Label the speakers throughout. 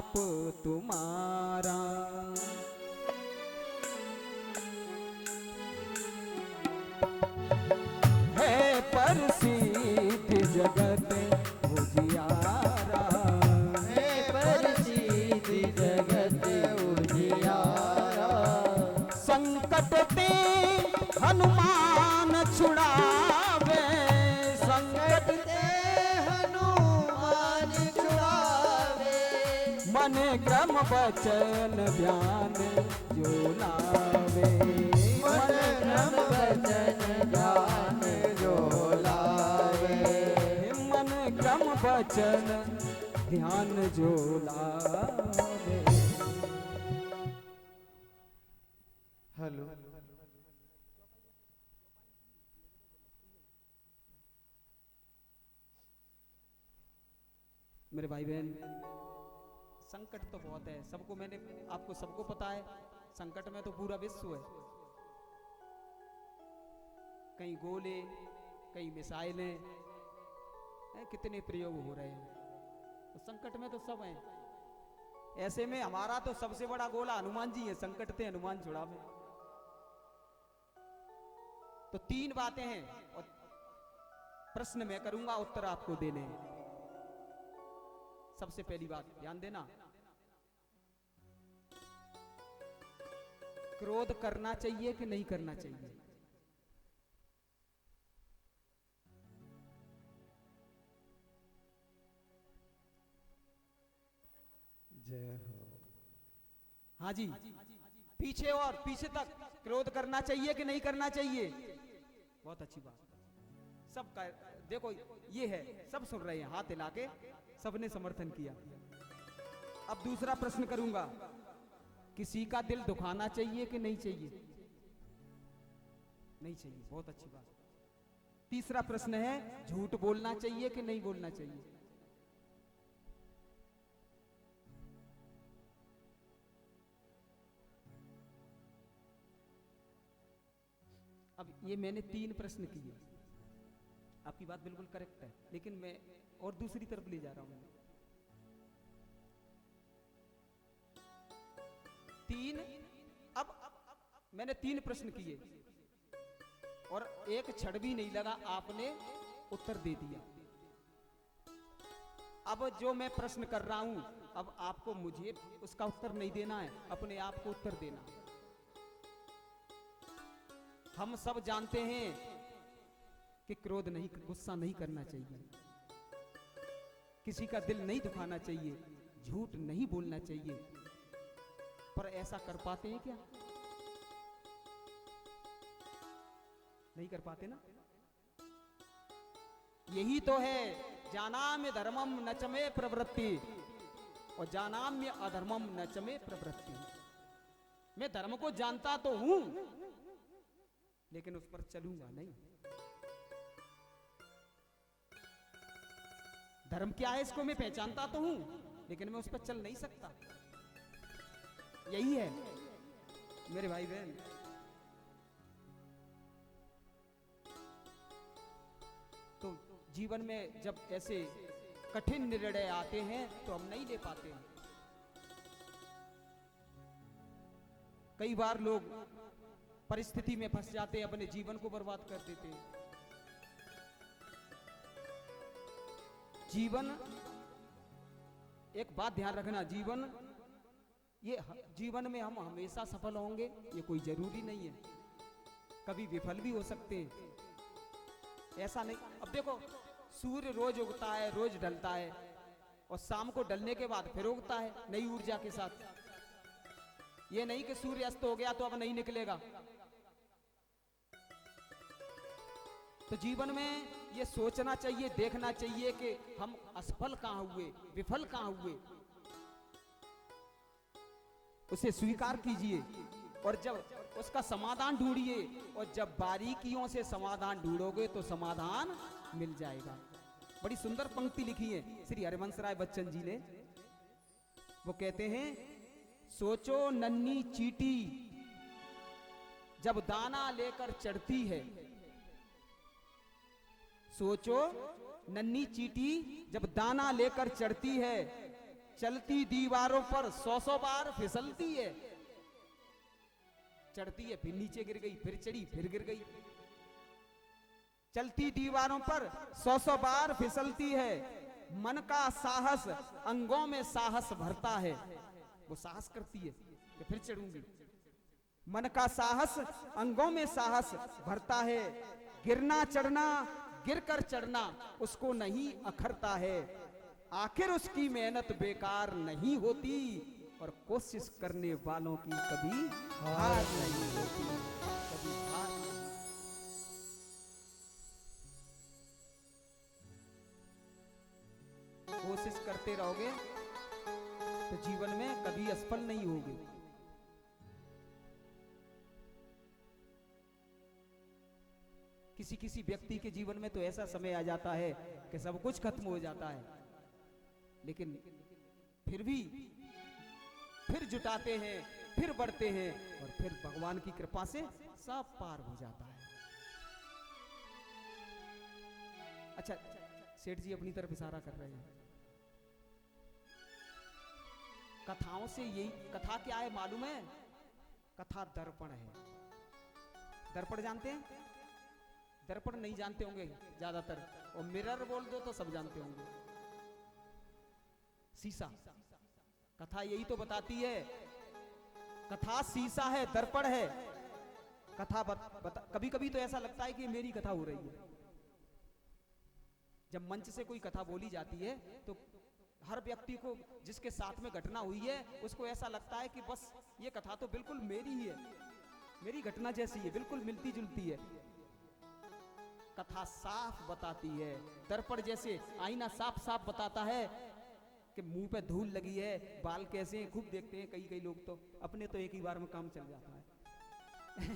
Speaker 1: आप तुम्हारा। है प्रसिद्ध जगत उजियारा,
Speaker 2: है प्रसिद्ध जगत उजियारा।
Speaker 1: संकट ते हनुमान छुड़ावे,
Speaker 2: संकट ते हनुमान छुड़ावे।
Speaker 1: मन क्रम वचन ध्यान जो लावे,
Speaker 2: मन क्रम वचन ध्यान जो लावे।
Speaker 1: मन क्रम वचन ध्यान जो लावे।
Speaker 2: हेलो,
Speaker 1: मेरे भाई बहन, संकट तो बहुत है सबको, मैंने आपको सबको पता है संकट में तो पूरा विश्व है। कहीं गोले, कहीं मिसाइलें, कितने प्रयोग हो रहे हैं, तो संकट में तो सब हैं। ऐसे में हमारा तो सबसे बड़ा गोला हनुमान जी है, संकट से हनुमान छुड़ावे। तो तीन बातें हैं और प्रश्न मैं करूंगा, उत्तर आपको देने हैं। सबसे पहली बात ध्यान देना, क्रोध करना चाहिए कि नहीं करना चाहिए?
Speaker 2: जय हो।
Speaker 1: हाँ जी, पीछे और पीछे तक, क्रोध करना चाहिए कि नहीं करना चाहिए? बहुत अच्छी बात, सबका देखो ये है, सब सुन रहे हैं, हाथ हिला के सबने समर्थन किया। अब दूसरा प्रश्न करूंगा, किसी का दिल दुखाना चाहिए कि नहीं चाहिए? नहीं चाहिए, बहुत अच्छी बात। तीसरा प्रश्न है, झूठ बोलना चाहिए कि नहीं बोलना चाहिए? अब ये मैंने तीन प्रश्न किए, आपकी बात बिल्कुल करेक्ट है, लेकिन मैं और दूसरी तरफ ले जा रहा हूं। तीन, अब मैंने तीन प्रश्न किए और एक क्षण भी नहीं लगा, आपने उत्तर दे दिया। अब जो मैं प्रश्न कर रहा हूं, अब आपको मुझे उसका उत्तर नहीं देना है, अपने आप को उत्तर देना है। हम सब जानते हैं कि क्रोध नहीं, गुस्सा नहीं करना चाहिए, किसी का दिल नहीं दुखाना चाहिए, झूठ नहीं बोलना चाहिए, पर ऐसा कर पाते हैं क्या? नहीं कर पाते ना। यही तो है, जानाम्य धर्मम नचमे प्रवृत्ति और जानाम्य अधर्मम नचमे प्रवृत्ति। मैं धर्म को जानता तो हूं, लेकिन उस पर चलूंगा नहीं। धर्म क्या है इसको मैं पहचानता तो हूं, लेकिन मैं उस पर चल नहीं सकता। यही है मेरे भाई बहन। तो जीवन में जब ऐसे कठिन निर्णय आते हैं तो हम नहीं ले पाते हैं। कई बार लोग परिस्थिति में फंस जाते हैं, अपने जीवन को बर्बाद कर देते हैं। जीवन, एक बात ध्यान रखना, जीवन में हम हमेशा सफल होंगे ये कोई जरूरी नहीं है, कभी विफल भी हो सकते हैं, ऐसा नहीं। अब देखो, सूर्य रोज उगता है, रोज ढलता है, और शाम को ढलने के बाद फिर उगता है नई ऊर्जा के साथ। ये नहीं कि सूर्य अस्त हो गया तो अब नहीं निकलेगा। तो जीवन में ये सोचना चाहिए, देखना चाहिए कि हम असफल कहां हुए, विफल कहां हुए, उसे स्वीकार कीजिए और जब उसका समाधान ढूंढिए, और जब बारीकियों से समाधान ढूंढोगे तो समाधान मिल जाएगा। बड़ी सुंदर पंक्ति लिखी है श्री हरिवंश राय बच्चन जी ने। वो कहते हैं, सोचो नन्ही चींटी जब दाना लेकर चढ़ती है, सोचो नन्ही चींटी जब दाना लेकर चढ़ती है, चलती दीवारों पर 100 बार फिसलती है, चढ़ती है फिर नीचे गिर गई, फिर चढ़ी फिर गिर गई। चलती दीवारों पर 100 बार फिसलती है, मन का साहस अंगों में साहस भरता है। वो साहस करती है कि फिर चढ़ूंगी। मन का साहस अंगों में साहस भरता है, गिरना चढ़ना गिरकर चढ़ना उसको नहीं अखरता है। आखिर उसकी मेहनत बेकार नहीं होती और कोशिश करने वालों की कभी हार नहीं होती, कभी हार नहीं। कोशिश करते रहोगे तो जीवन में कभी असफल नहीं होगे। किसी किसी व्यक्ति के जीवन में तो ऐसा समय आ जाता है कि सब कुछ खत्म हो जाता है, लेकिन फिर भी फिर जुटाते हैं, फिर बढ़ते हैं और फिर भगवान की कृपा से सब पार हो जाता है। अच्छा, सेठ जी अपनी तरफ इशारा कर रहे हैं। कथाओं से यही, कथा क्या है मालूम है? कथा दर्पण है। दर्पण जानते हैं? दर्पण नहीं जानते होंगे ज्यादातर, और मिरर बोल दो तो सब जानते होंगे। शीशा, कथा यही तो बताती है। कथा शीशा है, दर्पण है। कथा कभी कभी तो ऐसा लगता है कि मेरी कथा हो रही है। जब मंच से कोई कथा बोली जाती है तो हर व्यक्ति को, जिसके साथ में घटना हुई है, उसको ऐसा लगता है कि बस ये कथा तो बिल्कुल मेरी ही है, मेरी घटना जैसी है, बिल्कुल मिलती जुलती है। कथा साफ बताती है, दर्पण जैसे आईना साफ साफ बताता है कि मुंह पे धूल लगी है, बाल कैसे हैं, खूब देखते हैं कई कई लोग, तो अपने तो एक ही बार में काम चल जाता है।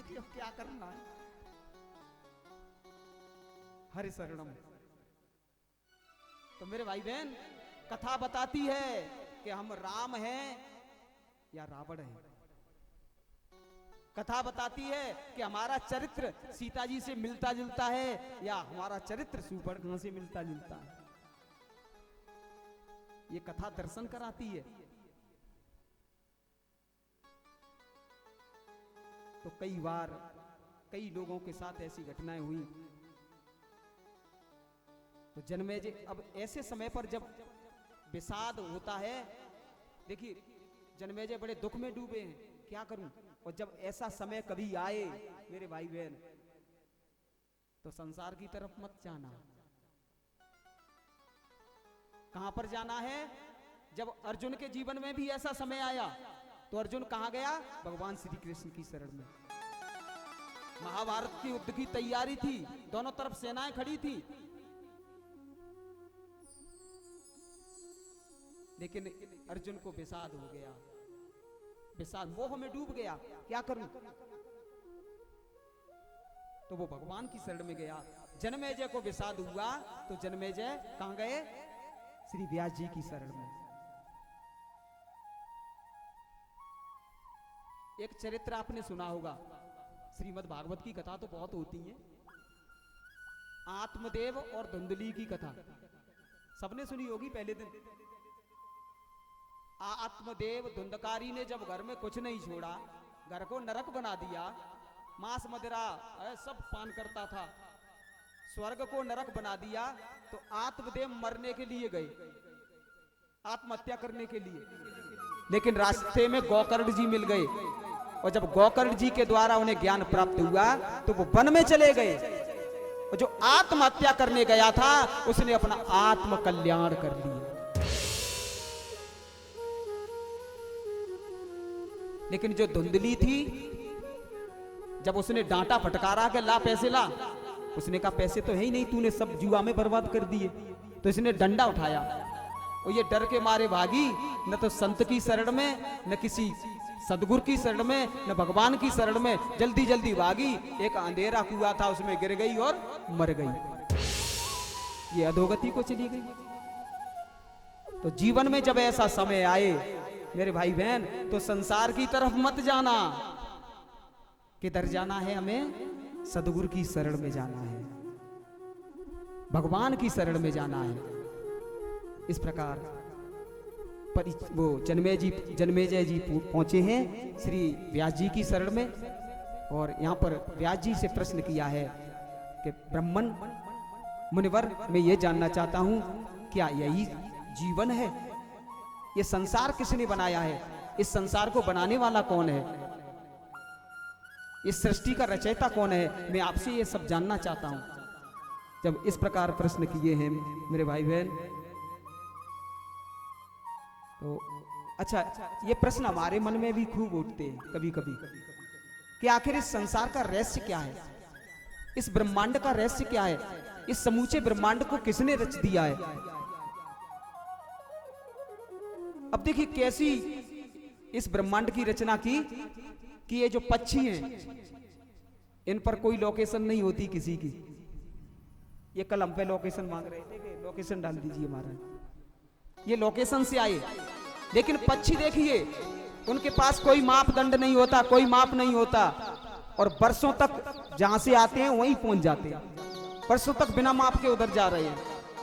Speaker 1: क्यों, क्या करना है। हरि शरणम। तो मेरे भाई बहन, कथा बताती है कि हम राम हैं या रावण हैं। कथा बताती है कि हमारा चरित्र सीता जी से मिलता जुलता है या हमारा चरित्र सुपर्णखा से मिलता जुलता है। ये कथा दर्शन कराती है। तो कई बार कई लोगों के साथ ऐसी घटनाएं हुई। तो जन्मेजय, अब ऐसे समय पर जब विषाद होता है, देखिए जन्मेजय बड़े दुख में डूबे हैं, क्या करूं। और जब ऐसा समय कभी आए मेरे भाई बहन, तो संसार की तरफ मत जाना। कहां पर जाना है? जब अर्जुन के जीवन में भी ऐसा समय आया तो अर्जुन कहां गया? भगवान श्री कृष्ण की शरण में। महाभारत की युद्ध की तैयारी थी, दोनों तरफ सेनाएं खड़ी थी, लेकिन अर्जुन को विषाद हो गया, विषाद, मोह में डूब गया, क्या करूं। तो वो भगवान की शरण में गया। जन्मेजय को विषाद हुआ तो जन्मेजय कहां गए? श्री व्यास जी की शरण में। एक चरित्र आपने सुना होगा, श्रीमद् भागवत की कथा तो बहुत होती है। आत्मदेव और धुंधली की कथा सबने सुनी होगी। पहले दिन आत्मदेव धुंधकारी ने जब घर में कुछ नहीं छोड़ा, घर को नरक बना दिया, मांस मदिरा सब पान करता था, स्वर्ग को नरक बना दिया, तो आत्मदेव मरने के लिए गए, आत्महत्या करने के लिए। लेकिन रास्ते में गोकर्ण जी मिल गए, और जब गोकर्ण जी के द्वारा उन्हें ज्ञान प्राप्त हुआ तो वो वन में चले गए। और जो आत्महत्या करने गया था उसने अपना आत्म कल्याण कर लिया। लेकिन जो धुंधली थी, जब उसने डांटा फटकारा के ला पैसे ला, उसने कहा पैसे तो है ही नहीं, तूने सब जुआ में बर्बाद कर दिए। तो इसने डंडा उठाया और ये डर के मारे भागी, न तो संत की शरण में, न किसी सदगुरु की शरण में, न भगवान की शरण में, जल्दी जल्दी भागी। एक अंधेरा कुआं था, उसमें गिर गई और मर गई। ये अधोगति को चली गई। तो जीवन में जब ऐसा समय आए मेरे भाई बहन, तो संसार की तरफ मत जाना। किधर जाना है हमें? सदगुरु की शरण में जाना है, भगवान की शरण में जाना है। इस प्रकार वो जन्मेजय जी पहुंचे हैं श्री व्यास जी की शरण में, और यहाँ पर व्यास जी से प्रश्न किया है कि ब्राह्मण मुनिवर, मैं ये जानना चाहता हूँ क्या यही जीवन है? ये संसार किसने बनाया है? इस संसार को बनाने वाला कौन है? इस सृष्टि का रचयिता कौन है? मैं आपसे ये सब जानना चाहता हूँ। जब इस प्रकार प्रश्न किए हैं मेरे भाई बहन, तो अच्छा, ये प्रश्न हमारे मन में भी खूब उठते हैं कभी कभी कि आखिर इस संसार का रहस्य क्या है? इस ब्रह्मांड का रहस्य क्या है? इस समूचे ब्रह्मांड को किसने रच दिया है? अब देखिए कैसी इस ब्रह्मांड की रचना की कि ये जो पक्षी हैं इन पर कोई लोकेशन नहीं होती किसी की। ये कल हम पे लोकेशन मांग रहे थे कि लोकेशन डाल दीजिए महाराज, ये लोकेशन से आए, लेकिन पक्षी देखिए उनके पास कोई मापदंड नहीं होता, कोई माप नहीं होता, और वर्षों तक जहां से आते हैं वहीं पहुंच जाते हैं, वर्षों तक बिना माप के उधर जा रहे हैं।